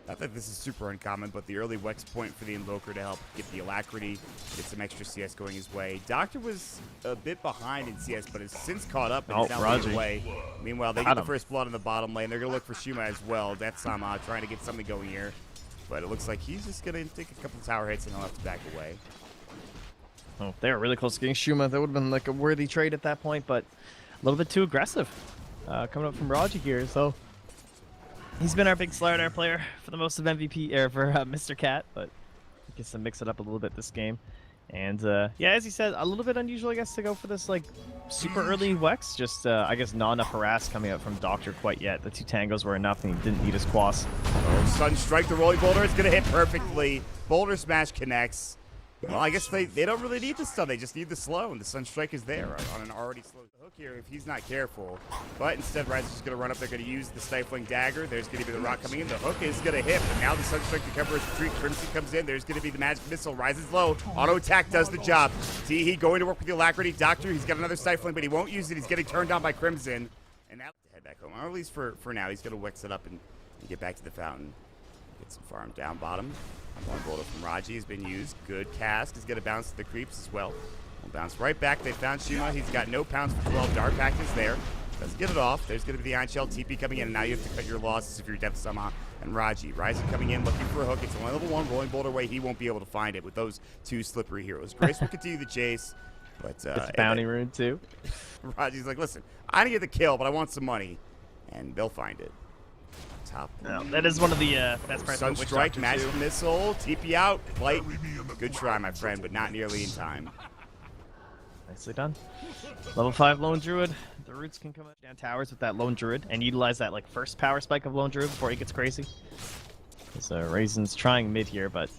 Not that this is super uncommon, but the early Wex point for the Invoker to help get the Alacrity, get some extra CS going his way. Doctor was a bit behind in CS, but has since caught up and is now leading away. Meanwhile, they get the first blood on the bottom lane. They're going to look for Shuma as well. That's Sama trying to get something going here. But it looks like he's just going to take a couple tower hits and he'll have to back away. Oh, they were really close to getting Shuma. That would have been like a worthy trade at that point, but a little bit too aggressive coming up from Roddgeee here. So he's been our big Slardar player for the most of MVP, or for Mr.Cat, but he gets to mix it up a little bit this game. And yeah, as he said, a little bit unusual, I guess, to go for this like super early Wex. Just I guess not enough harass coming out from Doctor quite yet. The 2 tangos were enough, and he didn't need his quas. Oh, Sunstrike, the rolling boulder is going to hit perfectly. Boulder smash connects. Well, I guess they don't really need the stun. They just need the slow, and the Sunstrike is there on an already slow hook here if he's not careful. But instead, Reisen's just going to run up. They're going to use the Stifling Dagger. There's going to be the rock coming in. The hook is going to hit, but now the Sunstrike to cover his retreat. Crimson comes in. There's going to be the Magic Missile. Reisen's low. Auto attack does the job. Teehee going to work with the Alacrity. Doctor, he's got another Stifling, but he won't use it. He's getting turned down by Crimson. And now to head back home, or at least for now. He's going to Wex it up and get back to the fountain. Get some farm down bottom. One boulder from Roddgeee has been used. Good cast. He's going to bounce to the creeps as well. We'll bounce right back. They found Shuma. He's got no pounds for 12. Dark Pact is there. Doesn't get it off. There's going to be the Iron Shell TP coming in, and now you have to cut your losses if you're Depth Sama and Roddgeee. Reisen coming in, looking for a hook. It's only level 1. Rolling boulder away. He won't be able to find it with those 2 slippery heroes. Grace will continue the chase, but it's bounty rune too. Roddgee's like, listen, I didn't get the kill, but I want some money, and they'll find it. Top. No, that is one of the best parts of Sunstrike, Magic Missile, TP out, Light. Good try, my friend, but not nearly in time. Nicely done. Level 5 Lone Druid. The roots can come down towers with that Lone Druid and utilize that like first power spike of Lone Druid before he gets crazy. So Raisin's trying mid here, but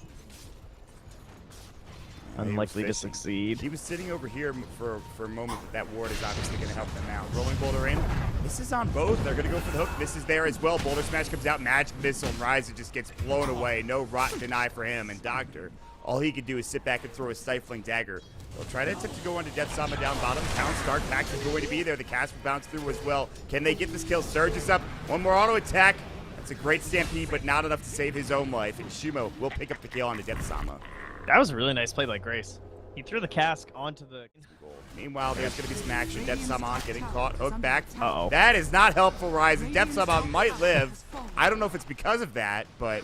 unlikely to succeed. He was sitting over here for a moment, but that ward is obviously going to help them out. Rolling boulder in. This is on both. They're going to go for the hook. This is there as well. Boulder smash comes out. Magic Missile, and Reisen just gets blown away. No rot deny for him. And Doctor, all he can do is sit back and throw a Stifling Dagger. They'll try to attempt to go onto Depth Sama down bottom. Pounce, Dark Pact is going to be there. The cast will bounce through as well. Can they get this kill? Surge is up. One more auto attack. That's a great stampede, but not enough to save his own life. And Shuma will pick up the kill onto Depth Sama. That was a really nice play by Grace. He threw the cask onto the... Meanwhile, there's going to be some action. Depth Sama getting caught, hook back. Uh-oh. That is not helpful, Reisen. Depth Sama might live. I don't know if it's because of that, but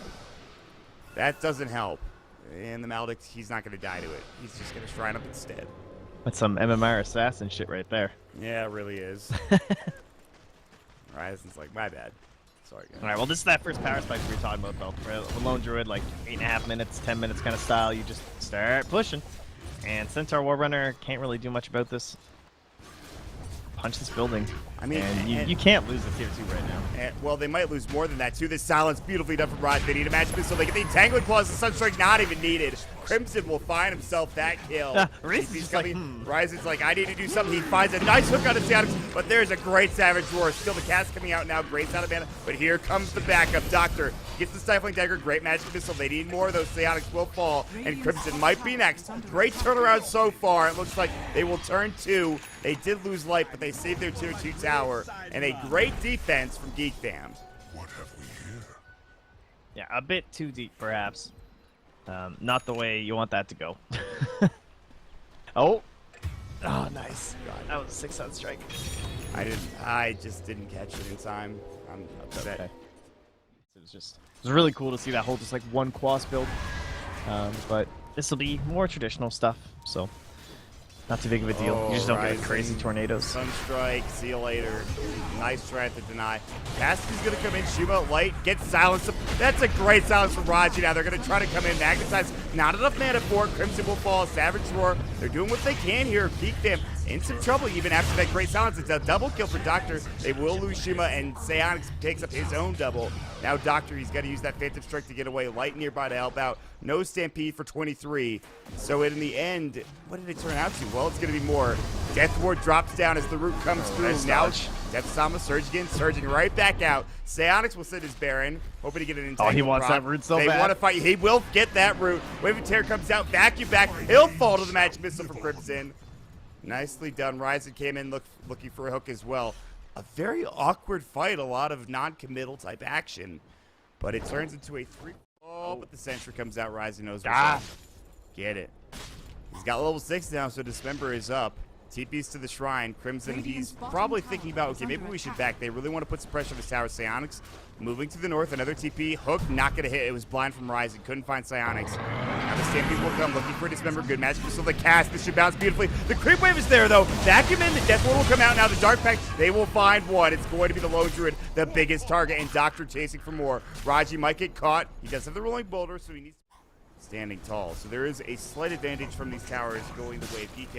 that doesn't help. And the Maledict, he's not going to die to it. He's just going to shrine up instead. That's some MMR assassin shit right there. Yeah, it really is. Reisen's like, my bad. Sorry, guys. All right, well, this is that first power spike we were talking about, though. Right? Lone Druid, like 8.5 minutes, 10 minutes kind of style. You just start pushing. And Centaur Warrunner can't really do much about this. Punch this building. I mean, and you can't lose the tier 2 right now. Well, they might lose more than that, too. This silence beautifully done from Rod. They need a Magic Missile. They get the Entangling Claws. The Sunstrike not even needed. Crimson will find himself that kill. Reisen's like, I need to do something. He finds a nice hook on the Syeonix, but there's a great Savage Roar. Still the cast coming out now. Great out of mana, but here comes the backup. Doctor gets the Stifling Dagger. Great Magic Missile. They need more. Those Syeonix will fall, and Crimson might be next. Great turnaround so far. It looks like they will turn 2. They did lose light, but they saved their tier 2 tower, and a great defense from Geek Fam. What have we here? Yeah, a bit too deep, perhaps. Not the way you want that to go. Oh, nice. God, that was a 6-on strike. I just didn't catch it in time. I'm upset. Okay. It was really cool to see that whole just like one quas build. But this will be more traditional stuff, so not too big of a deal. You just don't get crazy tornadoes. Sunstrike, see you later. Nice try to deny. Caskey's going to come in. Shuma, Light, gets silenced. That's a great silence from Roddgeee. Now they're going to try to come in. Magnetize, not enough mana for it. Crimson will fall. Savage Roar. They're doing what they can here. Geek Fam in some trouble even after that great silence. It's a double kill for Doctor. They will lose Shuma, and Syeonix takes up his own double. Now Doctor, he's got to use that Phantom Strike to get away. Light nearby to help out. No Stampede for 23. So in the end, what did it turn out to? Well, it's going to be more. Death Ward drops down as the root comes through. Nice now dodge. Depth Sama surge again, surging right back out. Syeonix will sit his Baron, hoping to get an entanglement. Oh, he wants that root so bad. They want to fight. He will get that root. Wave of Terror comes out, vacuum back. He'll fall to the Magic Missile from Crimson. Nicely done. Reisen came in looking for a hook as well. A very awkward fight, a lot of non-committal type action. but it turns into a 3. Oh, but the Sentry comes out. Reisen knows what's up. Get it. He's got level 6 now, so Dismember is up. TP's to the Shrine. Crimson, he's probably thinking about, okay, maybe we should back. They really want to put some pressure on this tower. Syeonix moving to the north. Another TP. Hook, not going to hit. It was blind from Reisen. Couldn't find Syeonix. Now the Stampede will come looking for Dismember. Good magic missile. The cast. This should bounce beautifully. The creep wave is there, though. Vacuum in. The Death Ward will come out. Now the Dark Pact, they will find one. It's going to be the Lone Druid, the biggest target, and Doctor chasing for more. Roddgeee might get caught. He does have the Rolling Boulder, so he needs standing tall. So there is a slight advantage from these towers going the way of Geek.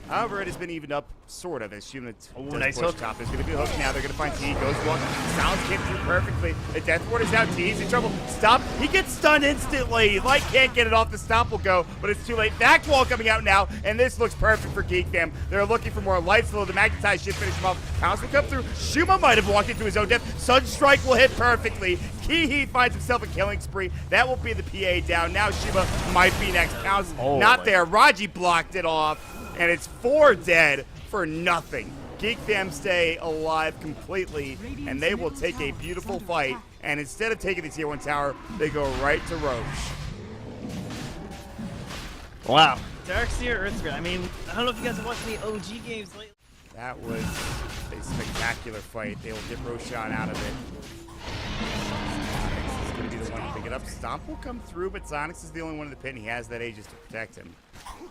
However, it has been evened up, sort of, as Shuma does nice push hook. top. There's going to be a hook now. They're going to find Teehee. Goes walking. Sounds came through perfectly. The Death Ward is out. Teehee's in trouble. Stop. He gets stunned instantly. Light can't get it off. The stop will go, but it's too late. Back wall coming out now, and this looks perfect for Geek. They're looking for more light flow. The Magnetized should finish him off. Pounce will come through. Shuma might have walked into his own death. Sunstrike will hit perfectly. Teehee finds himself a killing spree. That will be the PA down. Now Shuma might be next. Pounce not there. Roddgeee blocked it off, and it's 4 dead for nothing. Geek fam stay alive completely, and they will take a beautiful fight. And instead of taking the tier 1 tower, they go right to Roche. Wow. Darkseer, Earthscreen. I mean, I don't know if you guys have watched any OG games lately. That was a spectacular fight. They will get Roshan out of it. Syeonix is going to be the one to pick it up. Stomp will come through, but Syeonix is the only one in the pit, and he has that Aegis to protect him.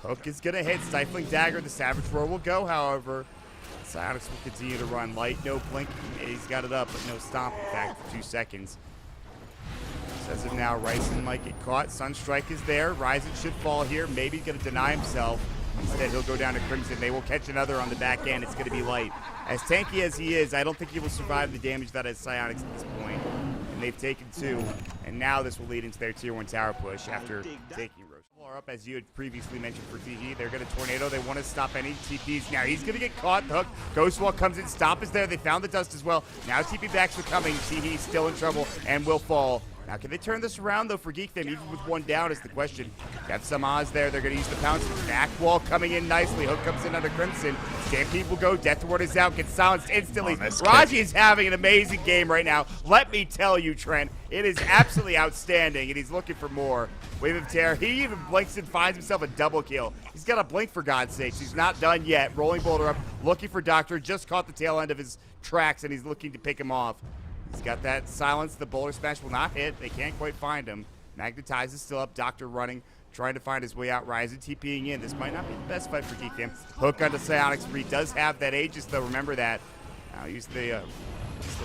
Hook is going to hit. Stifling Dagger. The Savage Roar will go, however. Syeonix will continue to run. Light, no blink. He's got it up, but no stomp, in fact, for 2 seconds. Says it now. Reisen might get caught. Sunstrike is there. Reisen should fall here. Maybe he's going to deny himself. Instead, he'll go down to Crimson. They will catch another on the back end. It's going to be Light. As tanky as he is, I don't think he will survive the damage that is Syeonix at this point. And they've taken 2. And now this will lead into their tier 1 tower push after taking Roche. Up, as you had previously mentioned for Teehee, they're going to tornado. They want to stop any TPs. Now he's going to get caught. The hook. Ghostwall comes in. Stop is there. They found the dust as well. Now TP backs are coming. Teehee's still in trouble and will fall. Now, can they turn this around, though, for Geek? Even with 1 down is the question. Got some odds there. They're going to use the pounce. Back wall coming in nicely. Hook comes in under Crimson. Stampede will go. Death Ward is out. Gets silenced instantly. Roddgeee is having an amazing game right now. Let me tell you, Trent, it is absolutely outstanding, and he's looking for more. Wave of Terror. He even blinks and finds himself a double kill. He's got a blink, for God's sakes. He's not done yet. Rolling Boulder up. Looking for Doctor. Just caught the tail end of his tracks, and he's looking to pick him off. He's got that silence. The Boulder Smash will not hit. They can't quite find him. Magnetize is still up. Doctor running, trying to find his way out. Reisen TPing in. This might not be the best fight for Geek Fam. Hook onto Syeonix. He does have that Aegis, though. Remember that. Now use the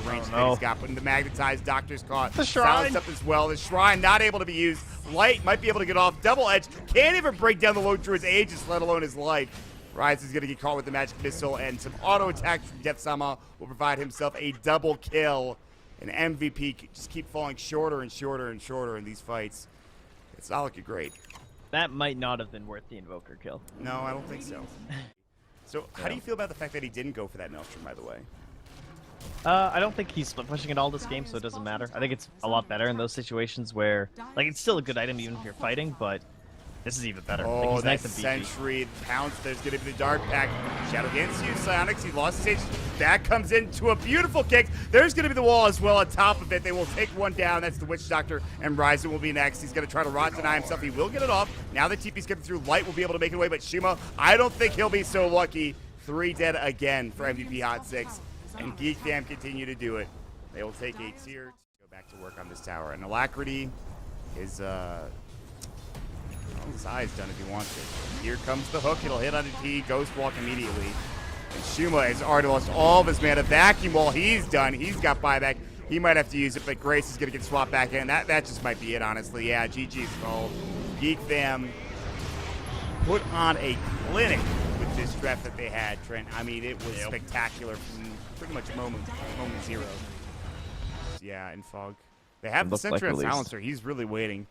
range that he's got. But in the Magnetized, Doctor's caught. The Shrine. Silenced up as well. The Shrine not able to be used. Light might be able to get off. Double Edge. Can't even break down the Lone Druid's Aegis, let alone his life. Reisen's going to get caught with the Magic Missile, and some auto attacks from Death Sama will provide himself a double kill. And MVP just keep falling shorter and shorter and shorter in these fights. It's not looking great. That might not have been worth the Invoker kill. No, I don't think so. So how do you feel about the fact that he didn't go for that Maelstrom, by the way? I don't think he's split pushing it all this game, so it doesn't matter. I think it's a lot better in those situations where, like, it's still a good item even if you're fighting, but this is even better. Oh, like, he's that nice and beefy. Sentry, Pounce, there's going to be the Dark Pact. Shadow against you, Syeonix, he lost his Aegis. That comes into a beautiful kick. There's going to be the wall as well on top of it. They will take 1 down. That's the Witch Doctor, and Reisen will be next. He's going to try to rot deny himself. He will get it off. Now that TP's coming through, Light will be able to make it away, but Shuma, I don't think he'll be so lucky. 3 dead again for MVP HOT6, and Geek Fam continue to do it. They will take a tier to go back to work on this tower. And Alacrity is, his eye's done if he wants it. Here comes the hook. It'll hit on Teehee. Ghost Walk immediately. And Shuma has already lost all of his mana. Vacuum Wall, he's done. He's got buyback. He might have to use it, but Grace is going to get swapped back in. That just might be it, honestly. Yeah, GG's called. Geek Fam put on a clinic with this draft that they had, Trent. I mean, it was spectacular from pretty much moment 0. Yeah, and Fog. They have the Sentry and Silencer. He's really waiting.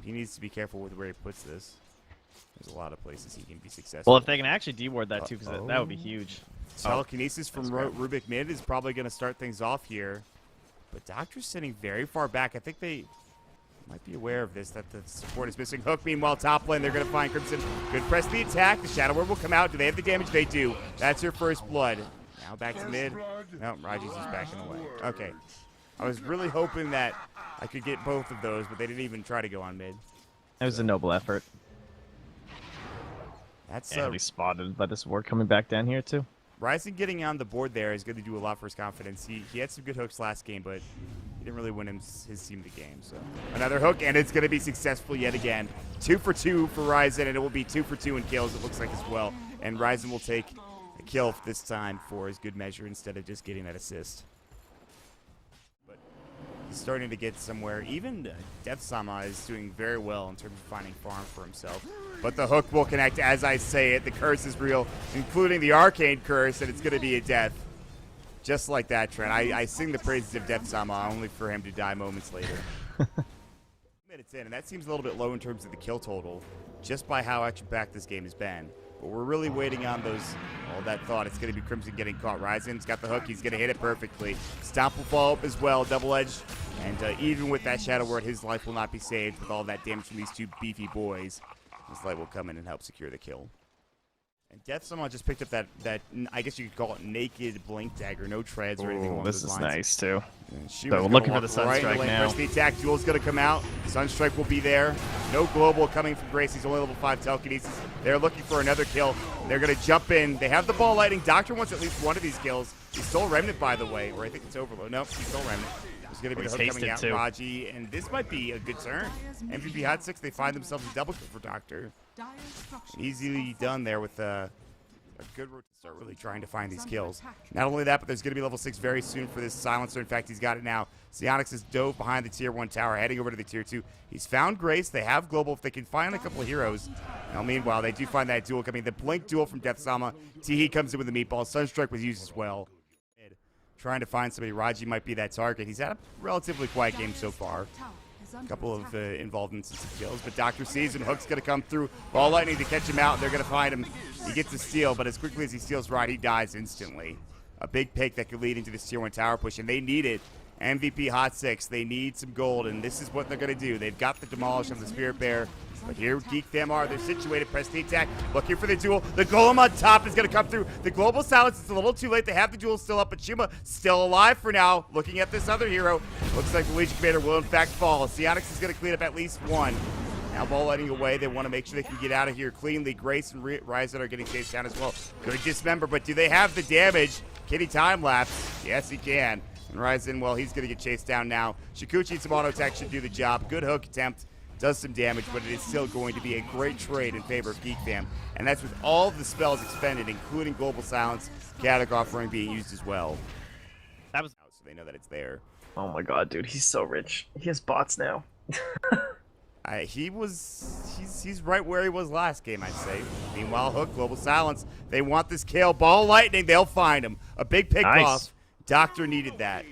He needs to be careful with where he puts this. There's a lot of places he can be successful. Well, if they can actually deward that too, because that would be huge. Telekinesis from Rubik mid is probably going to start things off here. But Doctor's sitting very far back. I think they might be aware of this, that the support is missing. Hook, meanwhile, top lane, they're going to find Crimson. Good press the attack. The Shadow Word will come out. Do they have the damage? They do. That's your first blood. Now back to mid. No, Roddgee's just backing away. Okay. I was really hoping that I could get both of those, but they didn't even try to go on mid. It was a noble effort. That's And we spotted by this ward coming back down here too. Reisen getting on the board there is going to do a lot for his confidence. He had some good hooks last game, but he didn't really win his team the game. So another hook, and it's going to be successful yet again. 2 for 2 for Reisen, and it will be 2 for 2 in kills, it looks like, as well. And Reisen will take a kill this time for his good measure instead of just getting that assist. But he's starting to get somewhere. Even Deathsama is doing very well in terms of finding farm for himself. But the hook will connect as I say it. The curse is real, including the arcane curse, and it's going to be a death. Just like that, Trent. I sing the praises of Deathsama only for him to die moments later. Minutes in, and that seems a little bit low in terms of the kill total, just by how action-packed this game has been. But we're really waiting on those, all that thought. It's going to be Crimson getting caught. Reisen's got the hook. He's going to hit it perfectly. Stomp will follow up as well, double-edged. And even with that Shadow Word, his life will not be saved with all that damage from these two beefy boys. His light will come in and help secure the kill. And Deathsama just picked up that I guess you could call it naked blink dagger, no treads or anything along those lines. This is nice too. So we're looking for the Sunstrike now. First the attack, Duel's going to come out. Sunstrike will be there. No global coming from Grace. He's only level 5 telekinesis. They're looking for another kill. They're going to jump in. They have the ball lightning. Doctor wants at least one of these kills. He stole Remnant, by the way, or I think it's Overload. Nope, he stole Remnant. There's going to be the hook coming out, Roddgeee, and this might be a good turn. MVP HOT6, they find themselves a double kill for Doctor. Easily done there with a good road to start really trying to find these kills. Not only that, but there's going to be level 6 very soon for this Silencer. In fact, he's got it now. Syeonix has dove behind the tier 1 tower, heading over to the tier 2. He's found Grace. They have global. If they can find a couple of heroes. Now, meanwhile, they do find that duel coming. The blink duel from Deathsama. Teehee comes in with the meatball. Sunstrike was used as well. Trying to find somebody. Roddgeee might be that target. He's had a relatively quiet game so far. A couple of involvements in some kills, but Doctor sees him. Hook's going to come through. Ball lightning to catch him out. They're going to find him. He gets a steal, but as quickly as he steals Rod, he dies instantly. A big pick that could lead into this tier 1 tower push, and they need it. MVP HOT6, they need some gold, and this is what they're going to do. They've got the demolish on the Spirit Bear, but here Geek them are. They're situated. Press the attack. Looking for the duel. The golem on top is going to come through. The global silence is a little too late. They have the duel still up, but Shuma still alive for now. Looking at this other hero. Looks like the Legion Commander will in fact fall. Syeonix is going to clean up at least one. Now ball lighting away. They want to make sure they can get out of here cleanly. Grace and Reisen are getting chased down as well. Good dismember, but do they have the damage? Can he time lapse? Yes, he can. And Reisen, well, he's going to get chased down now. Shikuchi and some auto attack should do the job. Good hook attempt. Does some damage, but it is still going to be a great trade in favor of Geek Fam. And that's with all the spells expended, including Global Silence, Chaotic Offering being used as well. That was so they know that it's there. Oh my god, dude, he's so rich. He has bots now. He's right where he was last game, I'd say. Meanwhile, Hook, Global Silence. They want this kill. Ball lightning, they'll find him. A big pick off. Doctor needed that.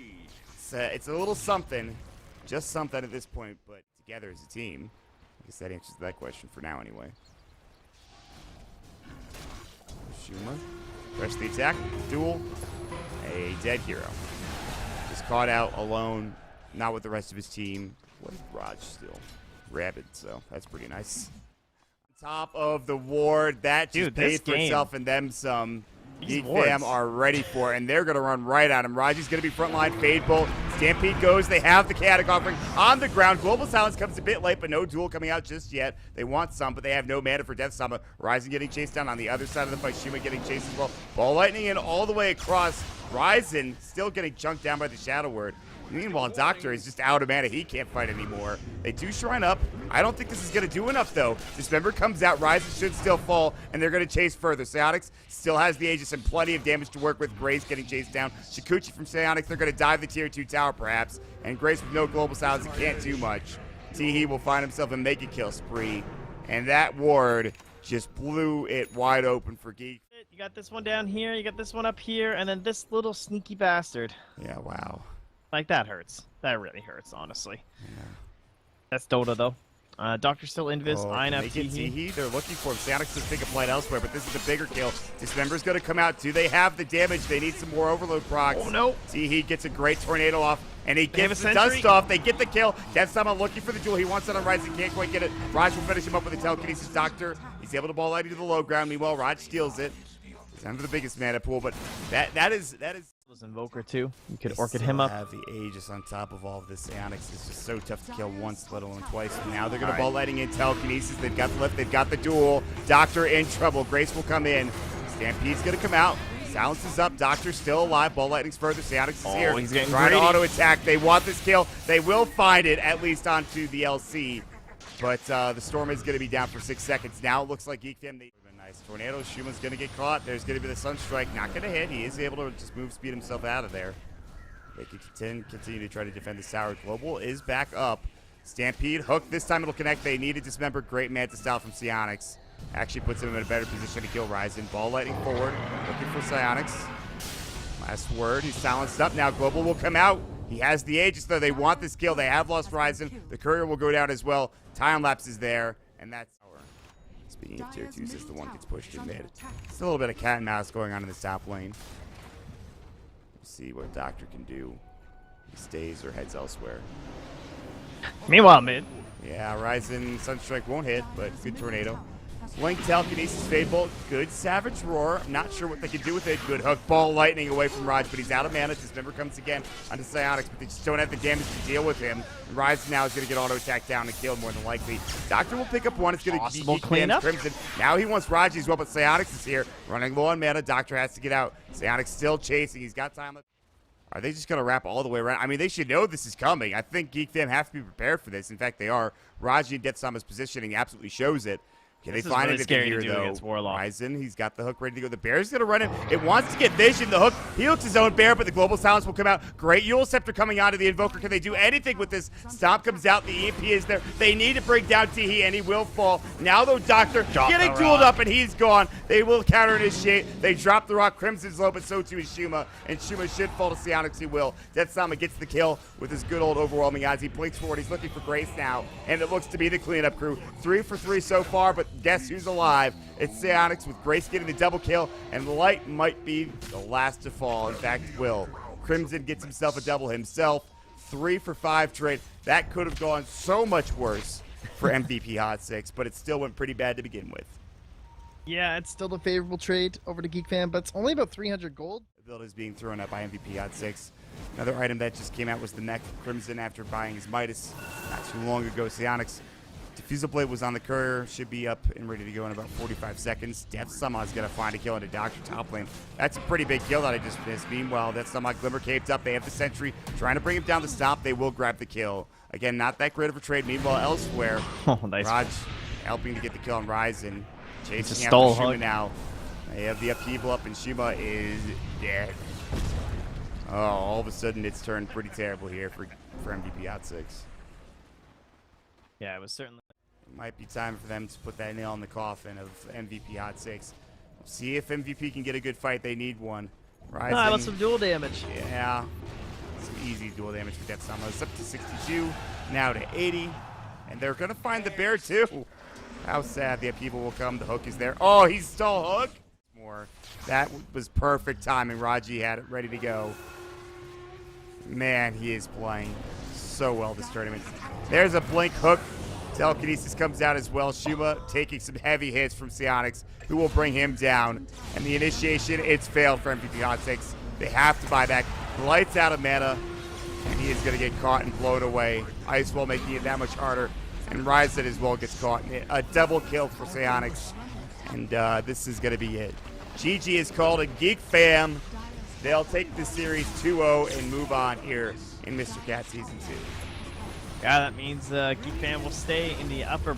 It's a little something. Just something at this point, but together as a team. I guess that answers that question for now anyway. Shuma. Press the attack. Duel. A dead hero. Just caught out alone. Not with the rest of his team. What is Roddgeee still? Rabid, so that's pretty nice. Top of the ward. That just paid for itself and them some. Geek Fam are ready for it, and they're going to run right at him. Roddgee's going to be frontline. Fade Bolt. Stampede goes. They have the Chaotic Offering on the ground. Global Silence comes a bit late, but no duel coming out just yet. They want some, but they have no mana for Deathsama. Reisen getting chased down on the other side of the fight. Shuma getting chased as well. Ball lightning in all the way across. Reisen still getting chunked down by the Shadow Word. Meanwhile, Doctor is just out of mana. He can't fight anymore. They do shrine up. I don't think this is going to do enough, though. Dismember comes out. Reisen should still fall, and they're going to chase further. Syeonix still has the Aegis and plenty of damage to work with. Grace getting chased down. Shikuchi from Syeonix. They're going to dive the tier 2 tower, perhaps. And Grace with no global silence can't do much. Teehee will find himself a make a kill spree. And that ward just blew it wide open for Geek. You got this one down here. You got this one up here. And then this little sneaky bastard. Yeah, wow. Like, that hurts. That really hurts, honestly. Yeah. That's Dota, though. Doctor's still invis. Teehee. They're looking for him. Syeonix does take a flight elsewhere, but this is a bigger kill. Dismember's going to come out. Do they have the damage? They need some more overload procs. Oh, no. Teehee gets a great tornado off, and he gets the dust off. They get the kill. Deathsama looking for the duel. He wants it on Reisen. Can't quite get it. Roddgeee will finish him up with a telekinesis. Doctor, he's able to ball light into the low ground. Meanwhile, Roddgeee steals it. He's under the biggest mana pool, but that is His Invoker too. You could They Orchid still him up. have the Aegis on top of all of this. Syeonix is just so tough to kill once, let alone twice. Now they're going to ball lighting in telekinesis. They've got the lift. They've got the duel. Doctor in trouble. Grace will come in. Stampede's going to come out. Silence is up. Doctor's still alive. Ball lightning's further. Syeonix is here. He's getting trying to greedy. auto attack. They want this kill. They will find it, at least onto the LC. But the Storm is going to be down for 6 seconds. Now it looks like GeekFam. Nice tornado. Shuma's going to get caught. There's going to be the Sunstrike. Not going to hit. He is able to just move speed himself out of there. They can continue to try to defend the tower. Global is back up. Stampede, hook. This time it'll connect. They need to dismember. Great Manta style from Syeonix. Actually puts him in a better position to kill Reisen. Ball lightning forward. Looking for Syeonix. Last word. He's silenced up. Now Global will come out. He has the Aegis, though. They want this kill. They have lost Reisen. The Courier will go down as well. Time lapse is there. And that's our. Speaking of tier 2s, as the one gets pushed in mid. Still a little bit of cat and mouse going on in the top lane. We'll see what Doctor can do. He stays or heads elsewhere. Meanwhile, mid. Yeah, Reisen Sunstrike won't hit, but good tornado. Blink, telekinesis, Fade Bolt, good Savage Roar. I'm not sure what they can do with it. Good hook, ball lightning away from Roddgeee, but he's out of mana. Dismember comes again onto Syeonix, but they just don't have the damage to deal with him. And Reisen now is going to get auto attack down and killed more than likely. Doctor will pick up one. It's going to be cleanup. Crimson. Now he wants Roddgeee as well, but Syeonix is here, running low on mana. Doctor has to get out. Syeonix still chasing. He's got time. Are they just going to wrap all the way around? I mean, they should know this is coming. I think GeekFam have to be prepared for this. In fact, they are. Roddgeee and Deathsama's positioning absolutely shows it. Can they find really anything here, though? Reisen, he's got the hook ready to go. The Bear's going to run him. It wants to get vision. The hook, he hooks his own Bear, but the Global Silence will come out. Great Yule Scepter coming onto the Invoker. Can they do anything with this? Stomp comes out. The EMP is there. They need to bring down Teehee, and he will fall. Now, though, Doctor getting dueled up, and he's gone. They will counter-initiate. They drop the rock. Crimson's low, but so too is Shuma, and Shuma should fall to Syeonix. He will. Deathsama gets the kill with his good old overwhelming eyes. He blinks forward. He's looking for Grace now, and it looks to be the cleanup crew. 3 for 3 so far, but guess who's alive? It's Syeonix with Grace getting the double kill, and Light might be the last to fall. In fact, will. Crimson gets himself a double himself. 3 for 5 trade. That could have gone so much worse for MVP HOT6, but it still went pretty bad to begin with. Yeah, it's still a favorable trade over to GeekFam, but it's only about 300 gold. The build is being thrown up by MVP HOT6. Another item that just came out was the mech Crimson after buying his Midas not too long ago. Syeonix. Diffusal Blade was on the Courier, should be up and ready to go in about 45 seconds. Deathsama is going to find a kill into Doctor top lane. That's a pretty big kill that I just missed. Meanwhile, Deathsama Glimmer caved up. They have the Sentry trying to bring him down the stomp. They will grab the kill. Again, not that great of a trade. Meanwhile, elsewhere, Nice. Roddgeee helping to get the kill on Reisen. Chasing after stole Shuma hug. now. They have the upheaval up, and Shuma is dead. Oh, all of a sudden, it's turned pretty terrible here for MVP HOT6. Yeah, it was certainly. It might be time for them to put that nail in the coffin of MVP HOT6. We'll see if MVP can get a good fight. They need one. Reisen, How about some dual damage? Yeah. Some easy dual damage for Deathsama. It's up to 62, now to 80. And they're going to find the Bear, too. How sad. The upheaval will come. The hook is there. Oh, he's still hook. More. That was perfect timing. Roddgeee had it ready to go. Man, he is playing so well this tournament. There's a blink hook. Telekinesis comes out as well. Shuma taking some heavy hits from Syeonix, who will bring him down. And the initiation, it's failed for MVP HOT6. They have to buy back. Light's out of mana, and he is going to get caught and blown away. Ice Wall making it that much harder. And Reisen as well gets caught. A double kill for Syeonix. And this is going to be it. GG is called, and GeekFam, they'll take the series 2-0 and move on here in Mr. Cat Season 2. Yeah, that means GeekFam will stay in the upper